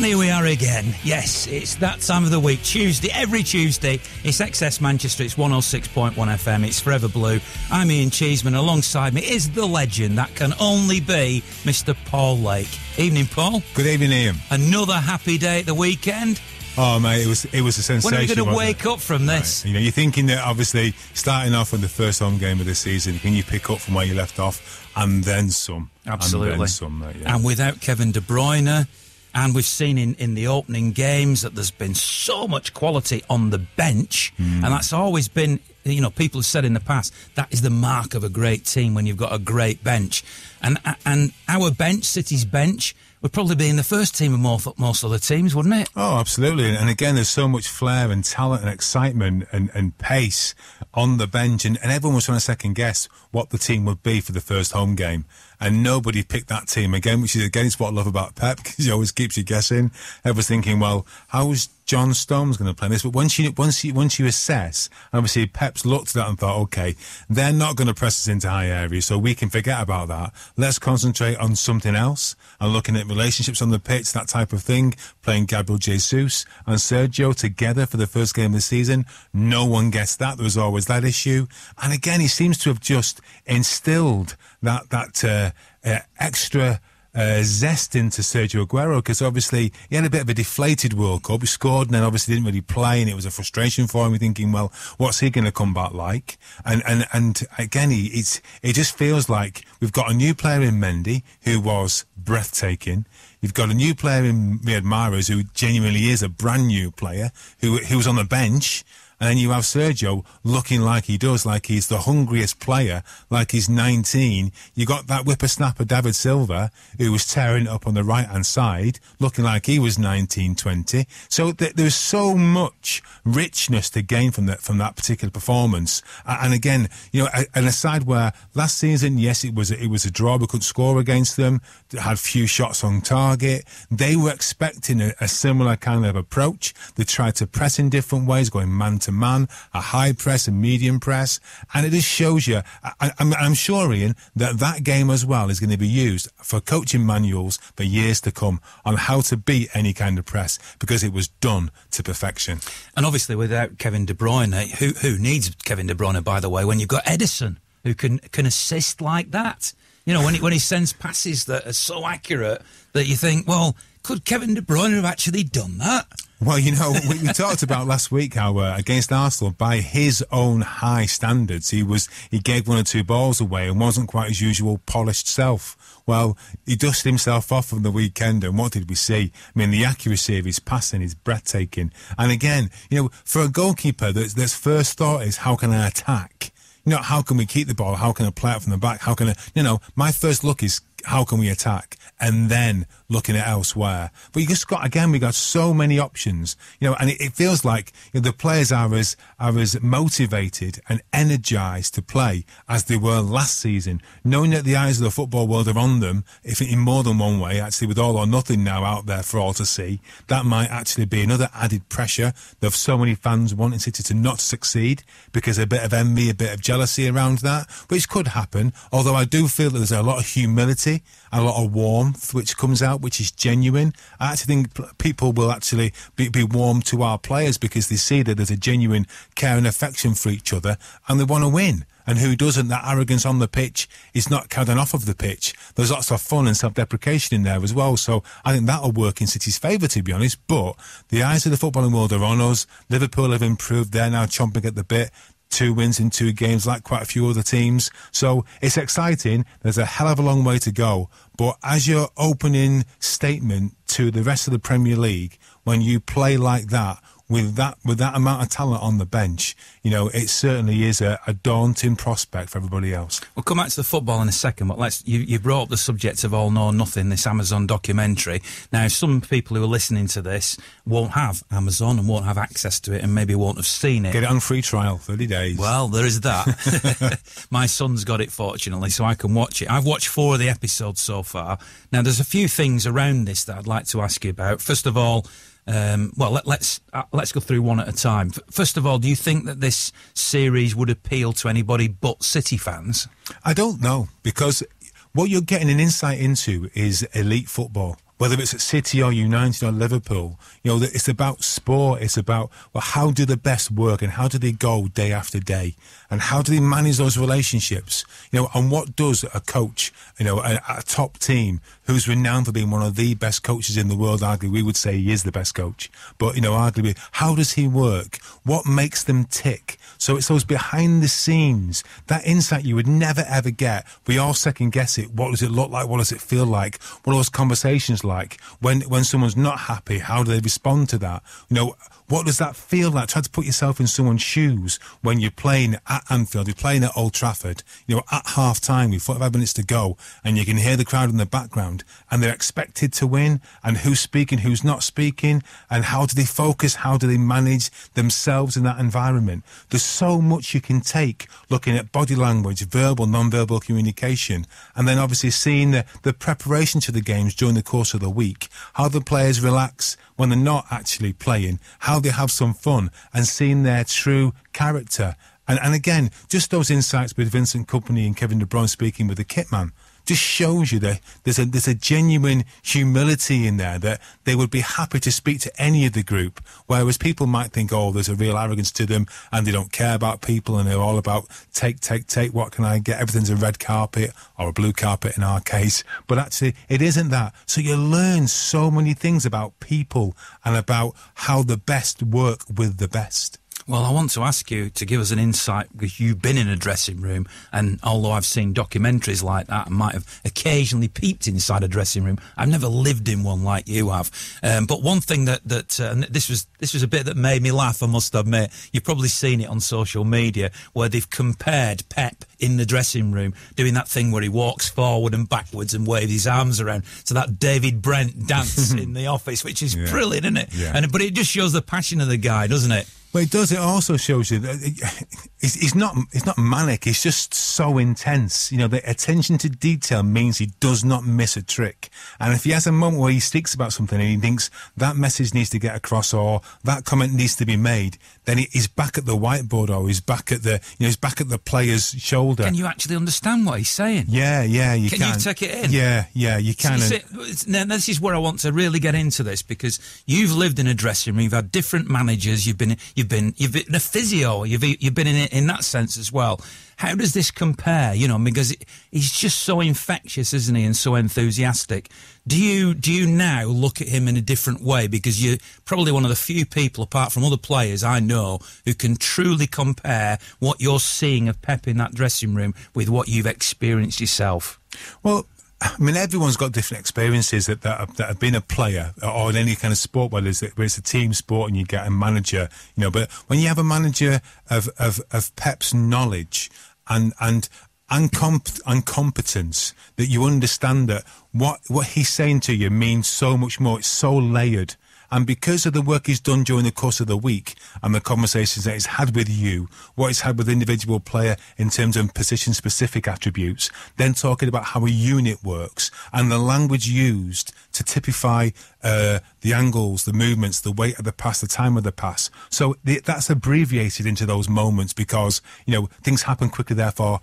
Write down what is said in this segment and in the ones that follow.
And here we are again. Yes, it's that time of the week. Tuesday, every Tuesday. It's XS Manchester. It's 106.1 FM. It's Forever Blue. I'm Ian Cheeseman. Alongside me is the legend that can only be Mr. Paul Lake. Evening, Paul. Good evening, Ian. Another happy day at the weekend. Oh, mate, it was a sensation. When are we going to wake up from this? Right. You know, you're thinking that obviously starting off with the first home game of the season, can you pick up from where you left off and then some? Absolutely. And then some, mate, yeah. And without Kevin De Bruyne, and we've seen in the opening games that there's been so much quality on the bench, and that's always been, you know, people have said in the past, that is the mark of a great team when you've got a great bench. And our bench, City's bench, would probably be in the first team of most other teams, wouldn't it? Oh, absolutely. And again, there's so much flair and talent and excitement and pace on the bench. And everyone was trying to second guess what the team would be for the first home game. And nobody picked that team again, which is, again, it's what I love about Pep, because he always keeps you guessing. Everyone's thinking, well, how's John Stones going to play this? But once you assess, obviously Pep's looked at that and thought, okay, they're not going to press us into high areas, so we can forget about that. Let's concentrate on something else and looking at relationships on the pitch, that type of thing, playing Gabriel Jesus and Sergio together for the first game of the season. No one gets that. There was always that issue. And again, he seems to have just instilled that extra zest into Sergio Aguero, because obviously he had a bit of a deflated World Cup. He scored and then obviously didn't really play, and it was a frustration for him. We're thinking, well, what's he going to come back like? And again, it just feels like we've got a new player in Mendy who was breathtaking. You've got a new player in Riyad Mahrez who genuinely is a brand new player who was on the bench. And then you have Sergio looking like he does, like he's the hungriest player, like he's 19. You got that whippersnapper David Silva, who was tearing it up on the right-hand side, looking like he was 19, 20. So there's so much richness to gain from that particular performance. And again, you know, an aside where last season, yes, it was a draw. We couldn't score against them. Had few shots on target. They were expecting a similar kind of approach. They tried to press in different ways, going man to man, a high press, a medium press, and it just shows you, I'm sure, Ian, that game as well is going to be used for coaching manuals for years to come on how to beat any kind of press, because it was done to perfection. And obviously without Kevin De Bruyne, who needs Kevin De Bruyne, by the way, when you've got Edison, who can assist like that. You know, when he sends passes that are so accurate that you think, well, could Kevin De Bruyne have actually done that? Well, you know, we talked about last week how against Arsenal, by his own high standards, he gave one or two balls away and wasn't quite his usual polished self. Well, he dusted himself off from the weekend, and what did we see? I mean, the accuracy of his passing is breathtaking. And again, you know, for a goalkeeper, that's first thought is, how can I attack? You know, how can we keep the ball? How can I play it from the back? How can I, you know, my first look is, how can we attack? And then looking at elsewhere. But you just got, again, we got so many options, you know, and it feels like, you know, the players are as motivated and energised to play as they were last season, knowing that the eyes of the football world are on them, if in more than one way, actually, with all or nothing now out there for all to see. That might actually be another added pressure. There's so many fans wanting City to not succeed because a bit of envy, a bit of jealousy around that, which could happen, although I do feel that there's a lot of humility, a lot of warmth which comes out, which is genuine. I actually think people will actually be warm to our players because they see that there's a genuine care and affection for each other, and they want to win. And who doesn't? That arrogance on the pitch is not carried off of the pitch. There's lots of fun and self-deprecation in there as well. So I think that'll work in City's favour, to be honest. But the eyes of the footballing world are on us. Liverpool have improved. They're now chomping at the bit. 2 wins in 2 games, like quite a few other teams. So it's exciting. There's a hell of a long way to go. But as your opening statement to the rest of the Premier League, when you play like that, with that amount of talent on the bench, you know, it certainly is a daunting prospect for everybody else. We'll come back to the football in a second, but you brought up the subject of All Nor Nothing, this Amazon documentary. Now, some people who are listening to this won't have Amazon and won't have access to it and maybe won't have seen it. Get it on free trial, 30 days. Well, there is that. My son's got it, fortunately, so I can watch it. I've watched 4 of the episodes so far. Now, there's a few things around this that I'd like to ask you about. First of all, let's go through one at a time. First of all, do you think that this series would appeal to anybody but City fans? I don't know, because what you're getting an insight into is elite football. whether it's at City or United or Liverpool, you know, it's about sport. It's about, well, how do the best work and how do they go day after day? And how do they manage those relationships? You know, and what does a coach, you know, a top team who's renowned for being one of the best coaches in the world, arguably, we would say he is the best coach. But, you know, arguably, how does he work? What makes them tick? So it's those behind the scenes, that insight you would never ever get. We all second guess it. What does it look like? What does it feel like? What are those conversations like? When someone's not happy, how do they respond to that? You know, what does that feel like? Try to put yourself in someone's shoes when you're playing at Anfield, you're playing at Old Trafford, you know, at half time with 45 minutes to go, and you can hear the crowd in the background, and they're expected to win, and who's speaking, who's not speaking, and how do they focus, how do they manage themselves in that environment? There's so much you can take looking at body language, verbal, non-verbal communication, and then obviously seeing the preparation to the games during the course of the week, how the players relax when they're not actually playing, how they have some fun, and seeing their true character. And again, just those insights with Vincent Kompany and Kevin De Bruyne speaking with the kit man just shows you that there's a genuine humility in there, that they would be happy to speak to any of the group, whereas people might think, oh, there's a real arrogance to them and they don't care about people and they're all about take, what can I get? Everything's a red carpet or a blue carpet in our case. But actually, it isn't that. So you learn so many things about people and about how the best work with the best. Well, I want to ask you to give us an insight, because you've been in a dressing room, and although I've seen documentaries like that and might have occasionally peeped inside a dressing room, I've never lived in one like you have. But one thing that and this was a bit that made me laugh, I must admit. You've probably seen it on social media, where they've compared Pep in the dressing room doing that thing where he walks forward and backwards and waves his arms around to that David Brent dance in The Office, which is brilliant, isn't it? Yeah. But it just shows the passion of the guy, doesn't it? Well, it does. It also shows you that he's not manic. He's just so intense. You know, the attention to detail means he does not miss a trick. And if he has a moment where he speaks about something and he thinks that message needs to get across or that comment needs to be made, then he's back at the whiteboard or he's back at he's back at the player's shoulder. Can you actually understand what he's saying? Yeah, you can. Can you take it in? Yeah, you can. Now, this is where I want to really get into this, because you've lived in a dressing room, you've had different managers, you've been a physio, you've been in it in that sense as well. How does this compare? You know, because he's just so infectious, isn't he, and so enthusiastic. Do you now look at him in a different way, because you're probably one of the few people, apart from other players I know, who can truly compare what you're seeing of Pep in that dressing room with what you've experienced yourself? Well, I mean, everyone's got different experiences that have been a player or in any kind of sport, whether it's a team sport and you get a manager, you know. But when you have a manager of Pep's knowledge and competence, that you understand that what he's saying to you means so much more. It's so layered. And because of the work he's done during the course of the week and the conversations that he's had with you, what he's had with the individual player in terms of position-specific attributes, then talking about how a unit works and the language used to typify the angles, the movements, the weight of the pass, the time of the pass. So that's abbreviated into those moments because, you know, things happen quickly, therefore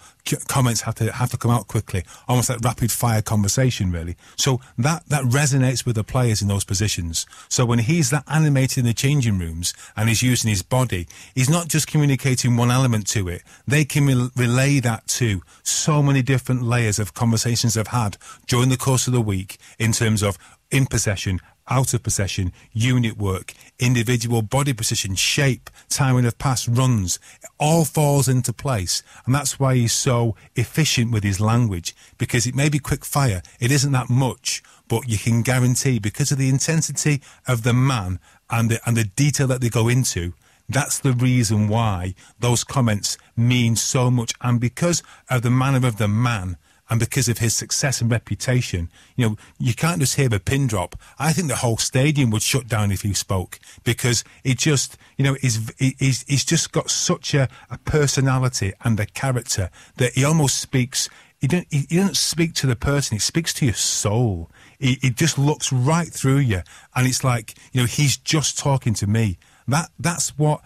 comments have to come out quickly, almost like rapid-fire conversation, really. So that resonates with the players in those positions. So when he's that animated in the changing rooms and he's using his body, he's not just communicating one element to it. They can relay that to so many different layers of conversations they've had during the course of the week in terms of in possession, out of possession, unit work, individual body position, shape, timing of pass, runs. It all falls into place. And that's why he's so efficient with his language, because it may be quick fire. It isn't that much, but you can guarantee, because of the intensity of the man and the detail that they go into, that's the reason why those comments mean so much. And because of the manner of the man, and because of his success and reputation, you know, you can't just hear a pin drop. I think the whole stadium would shut down if he spoke, because it just, you know, he's just got such a personality and a character that he almost speaks. He doesn't speak to the person. He speaks to your soul. He just looks right through you, and it's like, you know, he's just talking to me. That's what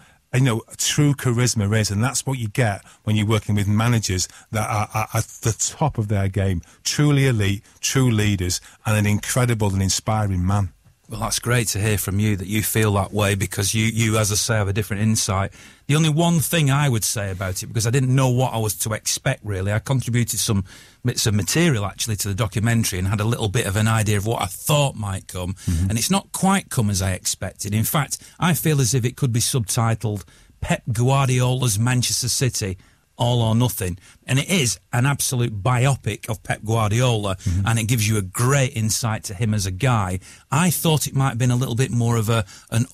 true charisma is, and that's what you get when you're working with managers that are at the top of their game, truly elite, true leaders, and an incredible and inspiring man. Well, that's great to hear from you that you feel that way, because you, as I say, have a different insight. The only one thing I would say about it, because I didn't know what I was to expect, really, I contributed some bits of material, actually, to the documentary and had a little bit of an idea of what I thought might come, and it's not quite come as I expected. In fact, I feel as if it could be subtitled Pep Guardiola's Manchester City, All or Nothing. And it is an absolute biopic of Pep Guardiola, and it gives you a great insight to him as a guy. I thought it might have been a little bit more of an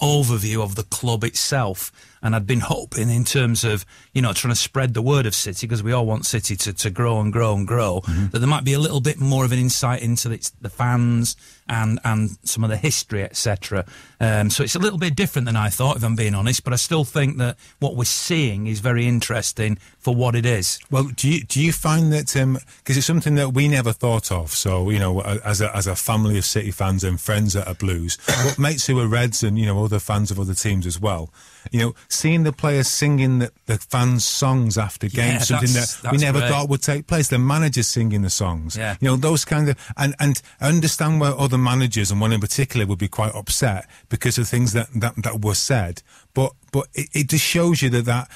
overview of the club itself, and I'd been hoping in terms of, trying to spread the word of City, because we all want City to grow and grow and grow, that there might be a little bit more of an insight into the fans and some of the history, etc. So it's a little bit different than I thought, if I'm being honest, but I still think that what we're seeing is very interesting for what it is. Well, do you find that, because it's something that we never thought of, so, as a family of City fans and friends that are Blues, but mates who are Reds and, other fans of other teams as well, seeing the players singing the fans' songs after games, something that we never thought would take place, the managers singing the songs, those kind of, and I understand where other managers, and one in particular, would be quite upset because of things that were said, but it just shows you that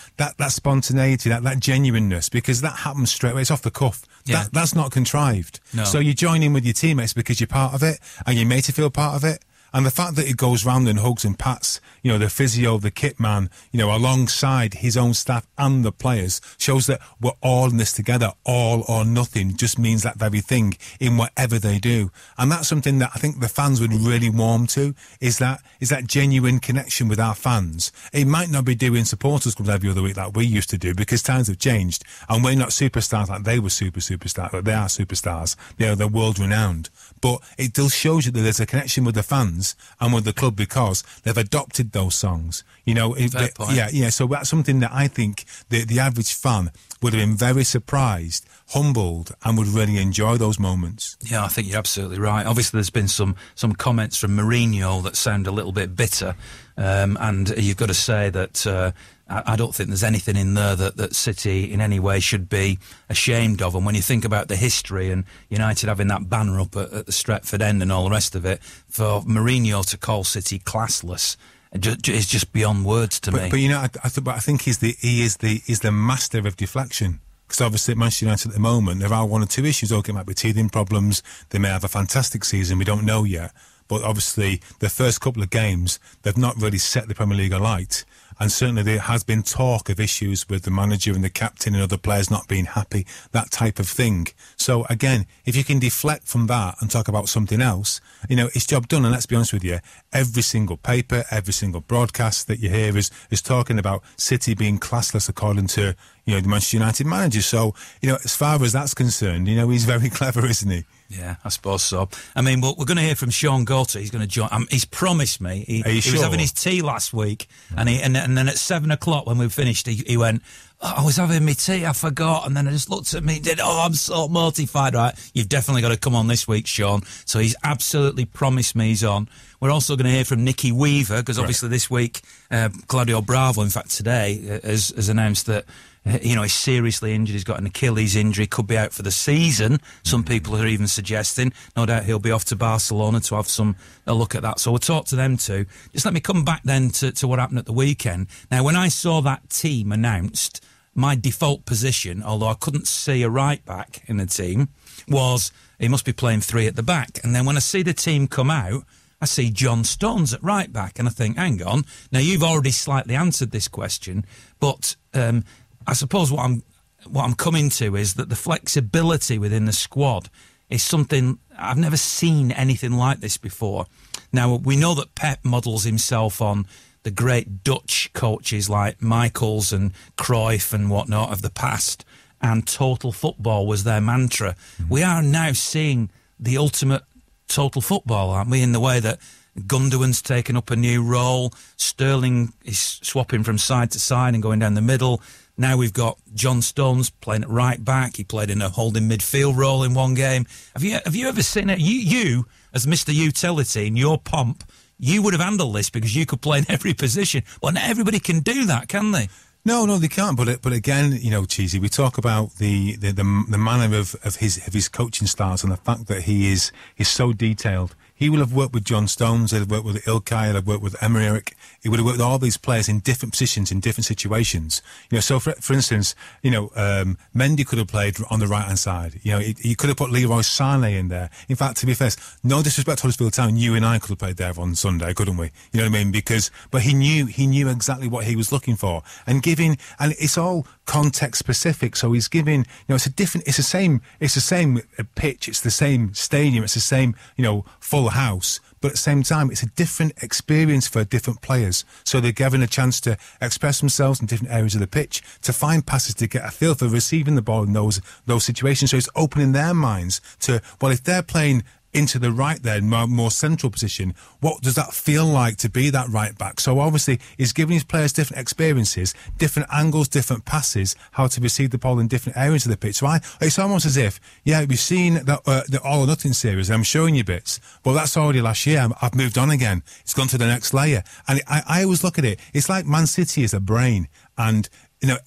spontaneity, that genuineness, because that happens straight away. It's off the cuff. Yeah. That's not contrived. No. So you join in with your teammates because you're part of it, and you made to feel part of it. And the fact that he goes round and hugs and pats, the physio, the kit man, alongside his own staff and the players, shows that we're all in this together. All or nothing just means that very thing in whatever they do. And that's something that I think the fans would really warm to, is that genuine connection with our fans. It might not be doing supporters clubs every other week like we used to do, because times have changed, and we're not superstars like they were superstars, but they are superstars. They're world renowned. But it still shows you that there's a connection with the fans and with the club, because they've adopted those songs. Fair point. So that's something that I think the average fan would have been very surprised, humbled, and would really enjoy those moments. Yeah, I think you're absolutely right. Obviously, there's been some comments from Mourinho that sound a little bit bitter, and you've got to say that I don't think there's anything in there that City in any way should be ashamed of. And when you think about the history and United having that banner up at the Stretford End and all the rest of it, for Mourinho to call City classless is just beyond words to me. But I think he's the master of deflection. Because obviously at Manchester United at the moment, there are one or two issues. Okay, it might be teething problems. They may have a fantastic season. We don't know yet. But obviously, the first couple of games, they've not really set the Premier League alight. And certainly there has been talk of issues with the manager and the captain and other players not being happy, that type of thing. So again, if you can deflect from that and talk about something else, it's job done. And let's be honest with you, every single paper, every single broadcast that you hear is talking about City being classless according to, the Manchester United manager. So, as far as that's concerned, he's very clever, isn't he? Yeah, I suppose so. I mean, we're going to hear from Shaun Goater. He's going to join. He's promised me. He was having his tea last week, and then at 7 o'clock when we finished, he went, I was having my tea, I forgot, and then I just looked at me and did, I'm so mortified. Right, you've definitely got to come on this week, Shaun. So he's absolutely promised me he's on. We're also going to hear from Nicky Weaver, because obviously this week, Claudio Bravo, in fact today, has announced that he's seriously injured. He's got an Achilles injury, could be out for the season. Some people are even suggesting. No doubt he'll be off to Barcelona to have a look at that. So we'll talk to them too. Just let me come back then to what happened at the weekend. Now, when I saw that team announced, my default position, although I couldn't see a right back in the team, was he must be playing three at the back. And then when I see the team come out, I see John Stones at right back, and I think, hang on. Now, you've already slightly answered this question, but I suppose what I'm coming to is that the flexibility within the squad is something I've never seen anything like this before. Now, we know that Pep models himself on the great Dutch coaches like Michaels and Cruyff and whatnot of the past, and total football was their mantra. We are now seeing the ultimate total football, aren't we, in the way that Gundogan's taken up a new role, Sterling is swapping from side to side and going down the middle. Now we've got John Stones playing at right back. He played in a holding midfield role in one game. Have you ever seen it? You as Mr. Utility, in your pomp, you would have handled this because you could play in every position. Well, not everybody can do that, can they? No, they can't. But again, Cheesy, we talk about the manner of his coaching styles and the fact that he's so detailed. He will have worked with John Stones, he'll have worked with Ilkay, he'll have worked with Emerick. He would have worked with all these players in different positions, in different situations. So for instance, Mendy could have played on the right-hand side. He could have put Leroy Sané in there. In fact, to be fair, no disrespect to Huddersfield Town, you and I could have played there on Sunday, couldn't we? You know what I mean? But he knew exactly what he was looking for. And it's all context specific. So he's giving, it's the same pitch, it's the same stadium, it's the same, full house, but at the same time, it's a different experience for different players. So they're given a chance to express themselves in different areas of the pitch, to find passes, to get a feel for receiving the ball in those situations. So it's opening their minds to, well, if they're playing into the right there, more central position, what does that feel like to be that right back? So obviously he's giving his players different experiences, different angles, different passes, how to receive the ball in different areas of the pitch. So it's almost as if, we've seen the All or Nothing series, I'm showing you bits, well, that's already last year, I've moved on again, it's gone to the next layer. And I always look at it, it's like Man City is a brain, and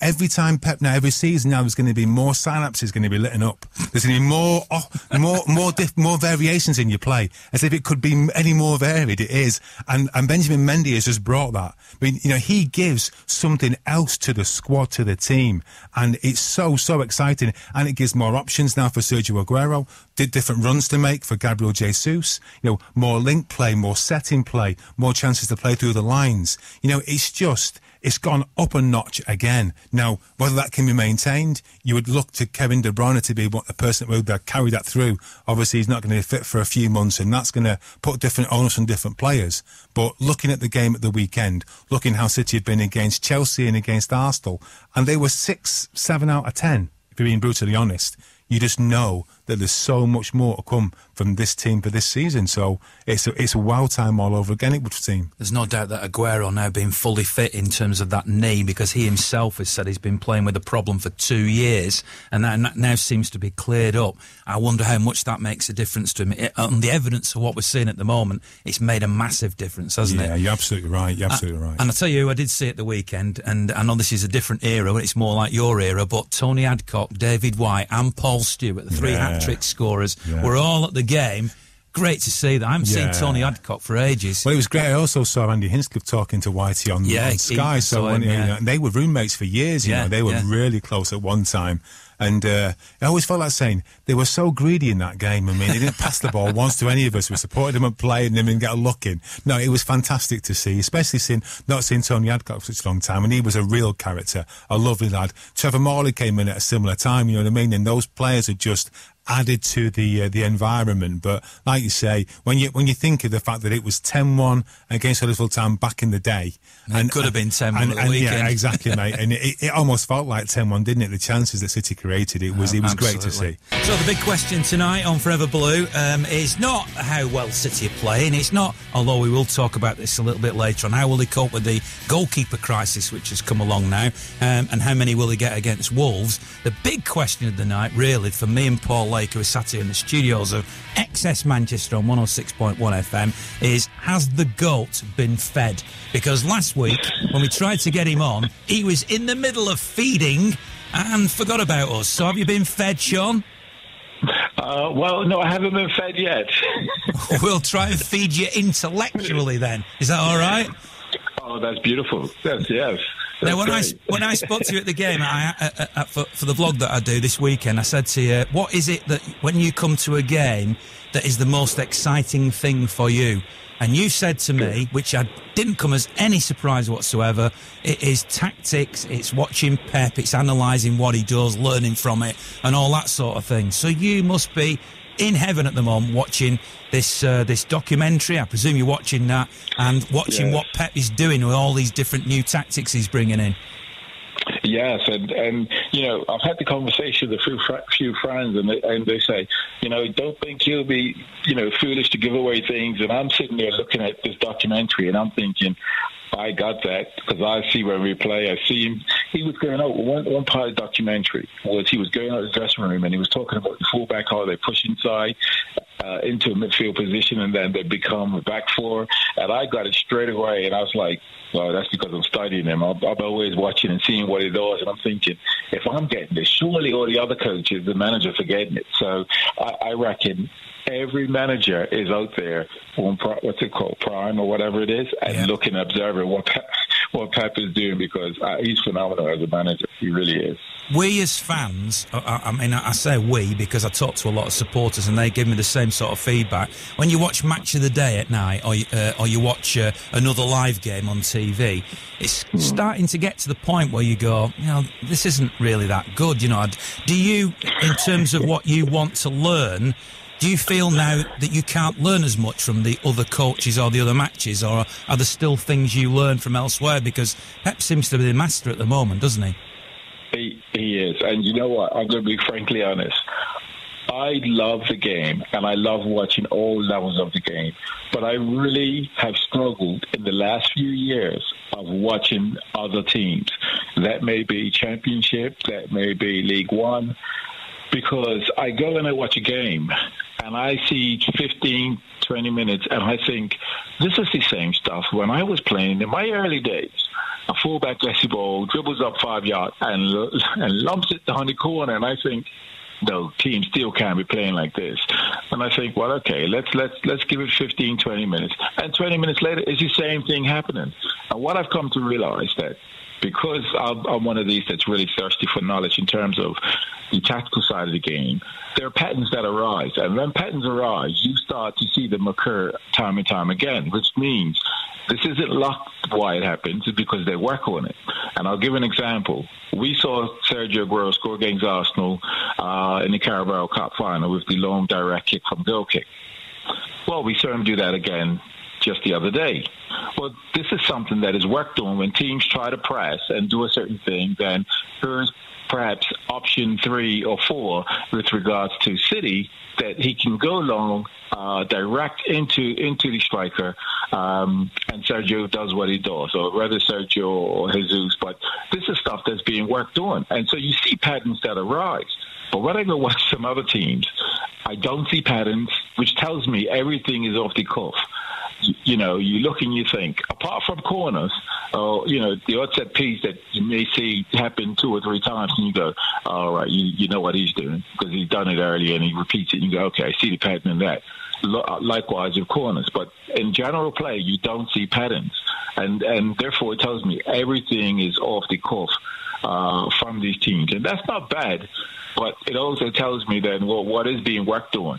every time every season now, there's going to be more synapses going to be lit up. There's going to be more variations in your play, as if it could be any more varied. It is, and Benjamin Mendy has just brought that. But he gives something else to the squad, to the team, and it's so exciting. And it gives more options now for Sergio Aguero. Different runs to make for Gabriel Jesus. More link play, more setting play, more chances to play through the lines. It's gone up a notch again. Now, whether that can be maintained, you would look to Kevin De Bruyne to be the person who would carry that through. Obviously, he's not going to be fit for a few months, and that's going to put different onus on different players. But looking at the game at the weekend, looking how City had been against Chelsea and against Arsenal, and they were 6-7 out of 10, if you're being brutally honest, you just know that there's so much more to come from this team for this season. So it's a wow time all over again, it would seem. There's no doubt that Aguero now being fully fit in terms of that knee, because he himself has said he's been playing with a problem for 2 years, and that now seems to be cleared up. I wonder how much that makes a difference to him. On the evidence of what we're seeing at the moment, it's made a massive difference, hasn't it? Yeah, you're absolutely right. Right. And I tell you who I did see at the weekend, and I know this is a different era, it's more like your era, but Tony Adcock, David White and Paul Stewart, the three hat-trick scorers, were all at the game. Great to see that. I haven't seen Tony Adcock for ages. Well, it was great. I also saw Andy Hinchcliffe talking to Whitey on Sky. They were roommates for years. They were really close at one time. And I always felt like saying they were so greedy in that game. I mean, they didn't pass the ball once to any of us. We supported them and played them and get a look in. No, it was fantastic to see, especially not seeing Tony Adcock for such a long time. And he was a real character, a lovely lad. Trevor Morley came in at a similar time, you know what I mean? And those players are just added to the environment. But like you say, when you think of the fact that it was 10-1 against Huddersfield Town back in the day, and it could have been 10-1 at the weekend. Yeah, exactly, mate. And it almost felt like 10-1, didn't it? The chances that City created, it was great to see. So the big question tonight on Forever Blue is not how well City are playing. It's not, although we will talk about this a little bit later on, how will they cope with the goalkeeper crisis which has come along now, and how many will they get against Wolves. The big question of the night, really, for me and Paul Lake, who is sat here in the studios of XS Manchester on 106.1 FM, is, has the GOAT been fed? Because last week, when we tried to get him on, he was in the middle of feeding and forgot about us. So have you been fed, Shaun? Well, no, I haven't been fed yet. We'll try and feed you intellectually then. Is that all right? Oh, that's beautiful. Yes. Now, when I spoke to you at the game for the vlog that I do this weekend, I said to you, what is it that, when you come to a game, that is the most exciting thing for you? And you said to me, which didn't come as any surprise whatsoever, it is tactics, it's watching Pep, it's analysing what he does, learning from it, and all that sort of thing. So you must be in heaven at the moment watching this documentary. I presume you're watching that and watching what Pep is doing with all these different new tactics he's bringing in. Yes, and I've had the conversation with a few friends, and they say, don't think you'll be, foolish to give away things. And I'm sitting there looking at this documentary, and I'm thinking, I got that, because I see when we play, I see him he was going out. One part of the documentary was he was going out of the dressing room and he was talking about the fullback, how they push inside into a midfield position and then they become a back four. And I got it straight away, and I was like, well, that's because I'm studying him. I'm always watching and seeing what he does, and I'm thinking, if I'm getting this, surely all the other coaches, the managers are getting it. So I reckon every manager is out there on what's it called, Prime or whatever it is, and looking, observing what Pep is doing, because he's phenomenal as a manager. He really is. We as fans, I mean, I say we because I talk to a lot of supporters and they give me the same sort of feedback. When you watch Match of the Day at night or you watch another live game on TV, it's starting to get to the point where you go, you know, this isn't really that good. You know, do you, in terms of what you want to learn, do you feel now that you can't learn as much from the other coaches or the other matches, or are there still things you learn from elsewhere? Because Pep seems to be the master at the moment, doesn't he? He is. And you know what? I'm going to be frankly honest. I love the game, and I love watching all levels of the game. But I really have struggled in the last few years of watching other teams. That may be Championship, that may be League One, because I go and I watch a game, and I see 15, 20 minutes, and I think, this is the same stuff when I was playing in my early days. A fullback gets the ball, dribbles up 5 yards, and lumps it down the corner, and I think, no, teams still can't be playing like this. And I think, well, okay, let's give it 15, 20 minutes. And 20 minutes later, it's the same thing happening. And what I've come to realize that, because I'm one of these that's really thirsty for knowledge in terms of the tactical side of the game, there are patterns that arise. And when patterns arise, you start to see them occur time and time again, which means this isn't luck why it happens, it's because they work on it. And I'll give an example. We saw Sergio Aguero score against Arsenal in the Carabao Cup final with the long direct kick from goal kick. Well, we saw him do that again just the other day. Well, this is something that is worked on when teams try to press and do a certain thing. Then here's perhaps option 3 or 4 with regards to City, that he can go long, direct into the striker, and Sergio does what he does, or whether Sergio or Jesus. But this is stuff that's being worked on, and so you see patterns that arise. But when I go watch some other teams, I don't see patterns, which tells me everything is off the cuff. You know, you look and you think, apart from corners, you know, the odd set piece that you may see happen 2 or 3 times, and you go, all right, you know what he's doing, because he's done it earlier, and he repeats it, and you go, okay, I see the pattern in that. Likewise with corners. But in general play, you don't see patterns. And therefore, it tells me everything is off the cuff from these teams. And that's not bad, but it also tells me then, well, what is being worked on.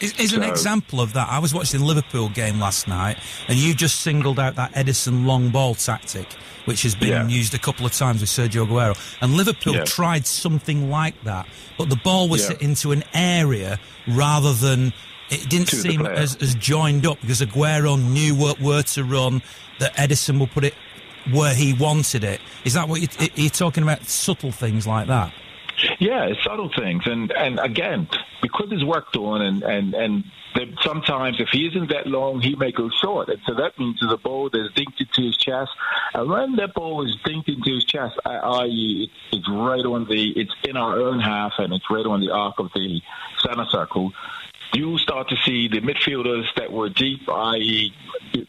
Is an example of that. I was watching the Liverpool game last night, and you just singled out that Edison long ball tactic, which has been used a couple of times with Sergio Aguero. And Liverpool tried something like that, but the ball was hit into an area rather than, it didn't seem as joined up, because Aguero knew where to run, that Edison will put it where he wanted it. Is that what you're talking about? Subtle things like that? Yeah, it's subtle things, and again, because it's worked on, and sometimes if he isn't that long, he may go short, and so that means there's a ball that's dinked into his chest, and when that ball is dinked into his chest, i.e., it's right on it's in our own half, and it's right on the arc of the center circle, you start to see the midfielders that were deep, i.e.,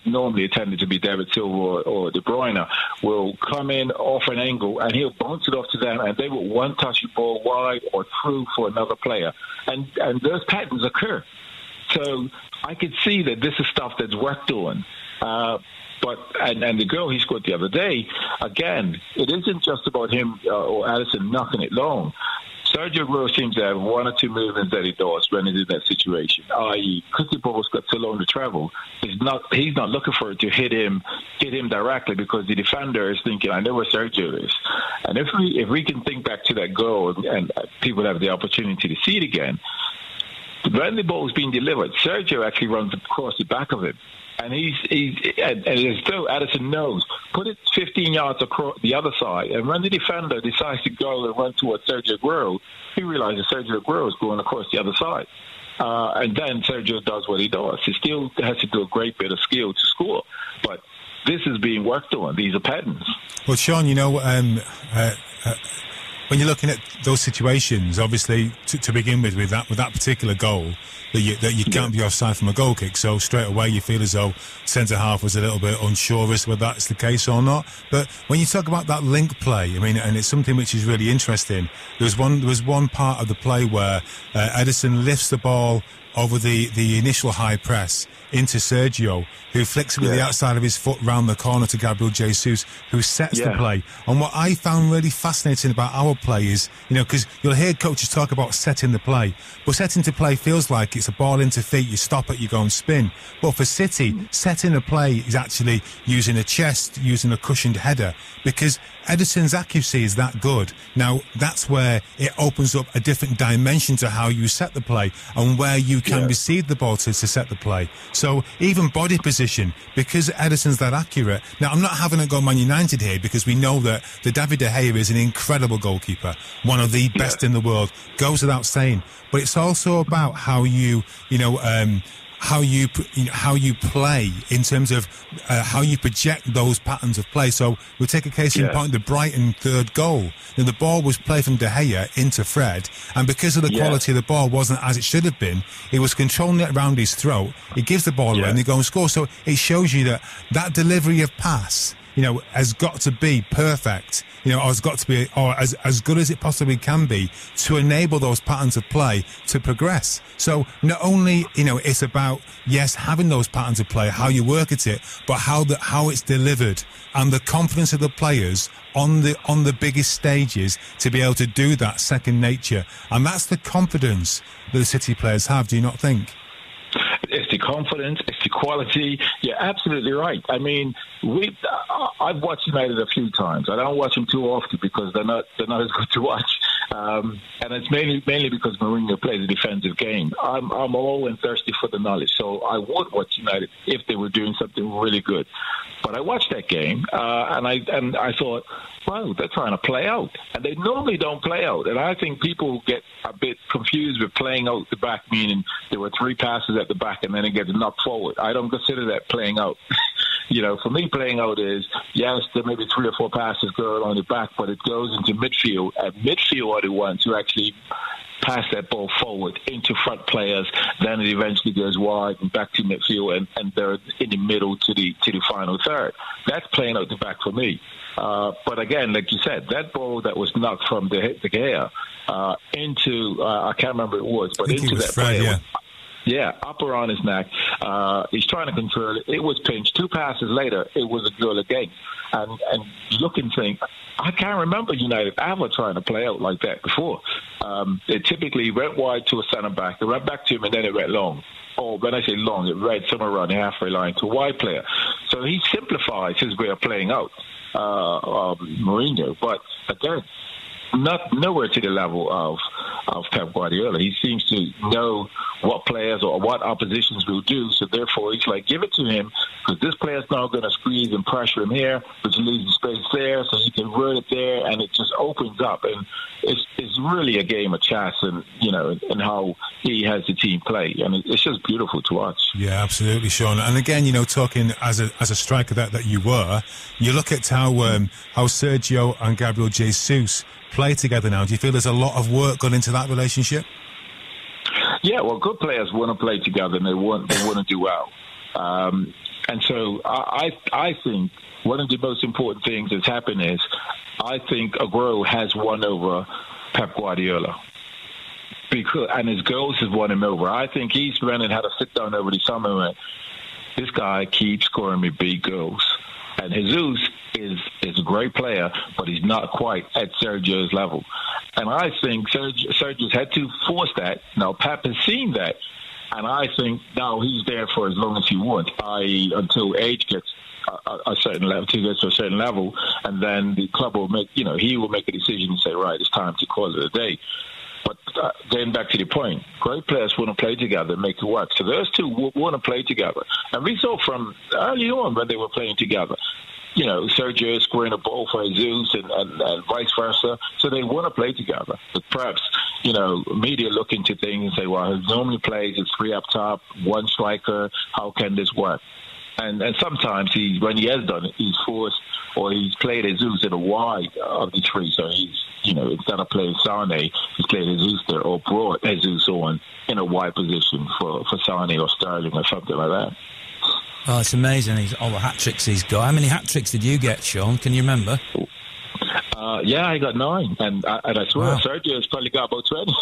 normally it tended to be David Silva or De Bruyne, will come in off an angle, and he'll bounce it off to them, and they will one-touch the ball wide or through for another player. And those patterns occur. So I could see that this is stuff that's worked on. But the goal he scored the other day, again, it isn't just about him or Alisson knocking it long. Sergio Aguero seems to have 1 or 2 movements that he does when he's in that situation. I.e., because the ball's got so long to travel, he's not looking for it to hit him directly, because the defender is thinking, I know where Sergio is. And if we can think back to that goal, and people have the opportunity to see it again, when the ball is being delivered, Sergio actually runs across the back of him. And as though Addison knows, put it 15 yards across the other side. And when the defender decides to go and run towards Sergio Aguero, he realizes Sergio Aguero is going across the other side. And then Sergio does what he does. He still has to do a great bit of skill to score. But this is being worked on. These are patterns. Well, Shaun, when you're looking at those situations, obviously, to begin with that particular goal, that you can't be offside from a goal kick, so straight away you feel as though centre-half was a little bit unsure as to whether that's the case or not. But when you talk about that link play, I mean, and it's something which is really interesting, there was one part of the play where Ederson lifts the ball over the initial high press into Sergio, who flicks it with the outside of his foot round the corner to Gabriel Jesus, who sets the play. And what I found really fascinating about our play is, because you'll hear coaches talk about setting the play, but setting the play feels like it's a ball into feet, you stop it, you go and spin. But for City, setting the play is actually using a chest, using a cushioned header, because Ederson's accuracy is that good. Now, that's where it opens up a different dimension to how you set the play and where you can receive the ball to set the play. So even body position, because Ederson's that accurate. Now, I'm not having a go Man United here, because we know that the David De Gea is an incredible goalkeeper, one of the best in the world, goes without saying. But it's also about how you play in terms of how you project those patterns of play. So we'll take a case in point, the Brighton third goal. The ball was played from De Gea into Fred, and because of the quality of the ball wasn't as it should have been, he was controlling it around his throat. He gives the ball away and they go and score. So it shows you that delivery of pass, has got to be perfect, or has got to be, or as good as it possibly can be, to enable those patterns of play to progress. So not only, it's about, having those patterns of play, how you work at it, but how it's delivered, and the confidence of the players on the biggest stages to be able to do that second nature. And that's the confidence that the City players have, do you not think? It's the confidence, it's the quality. You're absolutely right. I mean, I've watched United a few times. I don't watch them too often because they're not as good to watch. And it's mainly because Mourinho plays a defensive game. I'm always thirsty for the knowledge, so I would watch United if they were doing something really good. But I watched that game, and I thought, wow, they're trying to play out. And they normally don't play out. And I think people get a bit confused with playing out the back, meaning there were 3 passes at the back and then it gets knocked forward. I don't consider that playing out. For me, playing out is, yes, there may be 3 or 4 passes go along the back, but it goes into midfield. And midfield are the ones who actually pass that ball forward into front players. Then it eventually goes wide and back to midfield, and they're in the middle to the final third. That's playing out the back for me. But again, like you said, that ball that was knocked from De Gea into, I can't remember who it was, but into that player. Yeah, up around his neck. He's trying to control it. It was pinched. 2 passes later, it was a goal again. And you look and think, I can't remember United ever trying to play out like that before. It typically went wide to a centre-back. They went back to him, and then it went long. Or when I say long, it read somewhere around the halfway line to a wide player. So he simplifies his way of playing out, Mourinho. But again, nowhere to the level of Pep Guardiola. He seems to know what players or what oppositions will do, so therefore he's like, give it to him, because this player's now going to squeeze and pressure him here, but you leave the space there, so you can run it there, and it just opens up. And it's really a game of chess, and and how he has the team play, and it's just beautiful to watch. Yeah, absolutely, Shaun. And again, talking as a striker that you were, you look at how Sergio and Gabriel Jesus play together now. Do you feel there's a lot of work gone into that relationship? Yeah, well, good players want to play together, and they want to do well. And so I think one of the most important things that's happened is, I think Aguero has won over Pep Guardiola, and his goals have won him over. I think he's went and had a sit down over the summer and went, this guy keeps scoring me big goals. And Jesus is a great player, but he's not quite at Sergio's level. And I think Sergio's had to force that. Now, Pep has seen that. And I think now he's there for as long as he wants, i.e. until age gets a certain level, to get to a certain level, and then the club will make, he will make a decision and say, right, it's time to call it a day. But going back to the point, great players want to play together and make it work. So those two want to play together. And we saw from early on when they were playing together, Sergio scoring a ball for Jesus and vice versa. So they want to play together. But perhaps, media look into things and say, well, he normally plays, it's 3 up top, 1 striker. How can this work? And sometimes when he has done it, he's forced or he's played Jesus in a wide of the three. So he's, instead of playing Sane, he's played Jesus there or brought Jesus on in a wide position for Sane or Sterling or something like that. Oh, it's amazing. All the hat-tricks he's got. How many hat-tricks did you get, Sean? Can you remember? Yeah, I got 9. And I swear, Sergio's probably got about 20.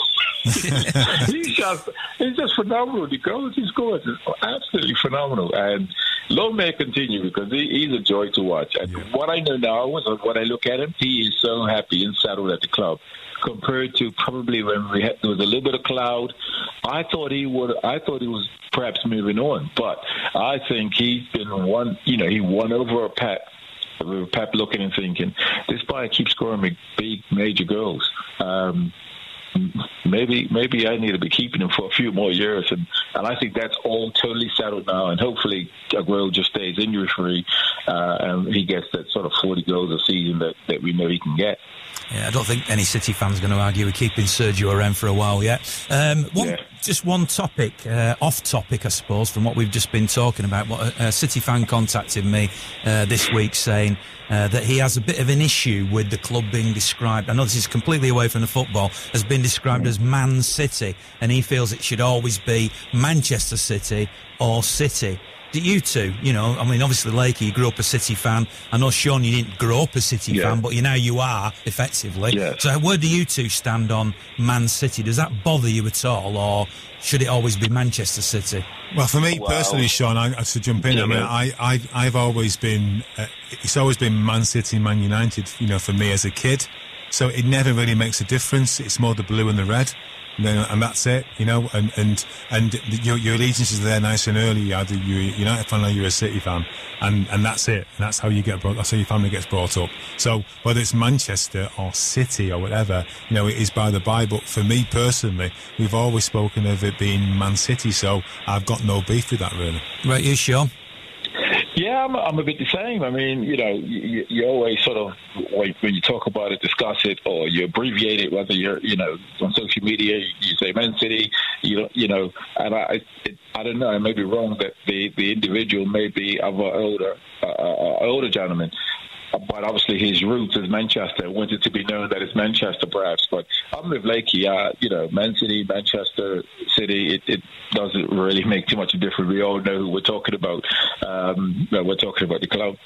He's just phenomenal. The goals he scores is absolutely phenomenal. And long may it continue because he's a joy to watch. And what I know now, when I look at him, he is so happy and settled at the club compared to probably when there was a little bit of cloud. I thought he was perhaps moving on, but I think he's been he won over a Pep. Pep looking and thinking, this guy keeps scoring big major goals. Maybe I need to be keeping him for a few more years, and I think that's all totally settled now. And hopefully Aguero just stays injury free, and he gets that sort of 40 goals a season that we know he can get. Yeah, I don't think any City fans are going to argue with keeping Sergio around for a while yet. Just one topic, off topic, I suppose, from what we've just been talking about. A City fan contacted me this week saying that he has a bit of an issue with the club being described, I know this is completely away from the football, has been described as Man City, and he feels it should always be Manchester City or City. Do you two, obviously, Lakey, you grew up a City fan. I know, Sean, you didn't grow up a City fan, but you are, effectively. Yes. So where do you two stand on Man City? Does that bother you at all, or should it always be Manchester City? Well, for me personally, Sean, I should jump in. I've always been, it's always been Man City, Man United, for me as a kid. So it never really makes a difference. It's more the blue and the red. And that's it, and your allegiances are there nice and early. Either you're a United fan or you're a City fan, and that's it. And that's how you get that's how your family gets brought up. So whether it's Manchester or City or whatever, it is by the by. But for me personally, we've always spoken of it being Man City, so I've got no beef with that really. Right, you, Sean? Yeah, I'm a bit the same. I mean, you always sort of, when you talk about it, discuss it, or you abbreviate it, whether you're, on social media, you say Man City, and I don't know, I may be wrong that the individual may be of an older gentleman. But obviously his roots is Manchester. Wanted to be known that it's Manchester, perhaps. But I'm with Lakey. Man City, Manchester City. It doesn't really make too much of a difference. We all know who we're talking about. We're talking about the club.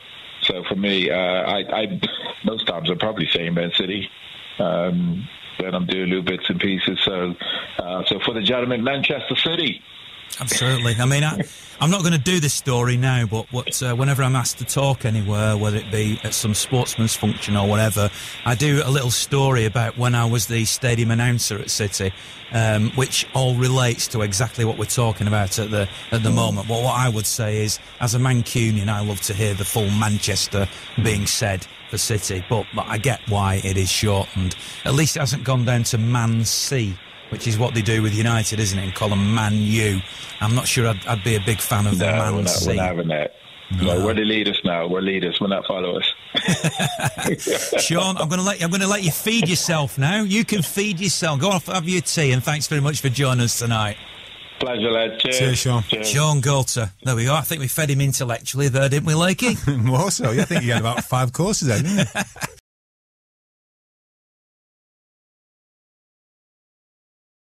So for me, I most times I'm probably saying Man City. Then I'm doing little bits and pieces. So for the gentleman, Manchester City. Absolutely. I mean, I'm not going to do this story now, but whenever I'm asked to talk anywhere, whether it be at some sportsman's function or whatever, I do a little story about when I was the stadium announcer at City, which all relates to exactly what we're talking about at the moment. Well, what I would say is, as a Mancunian, I love to hear the full Manchester being said for City, but I get why it is shortened. At least it hasn't gone down to Man C, which is what they do with United, isn't it? And call them Man U. I'm not sure I'd be a big fan of the Man C. We're not having that. No, we're the leaders now. We're leaders. We're not followers. Sean, I'm going to let you feed yourself now. You can feed yourself. Go off, have your tea, and thanks very much for joining us tonight. Pleasure, lad. Cheers. Cheers, Sean. Cheers. Shaun Goater. There we go. I think we fed him intellectually there, didn't we, Lakey? More so. Yeah, I think you had about 5 courses there, didn't you?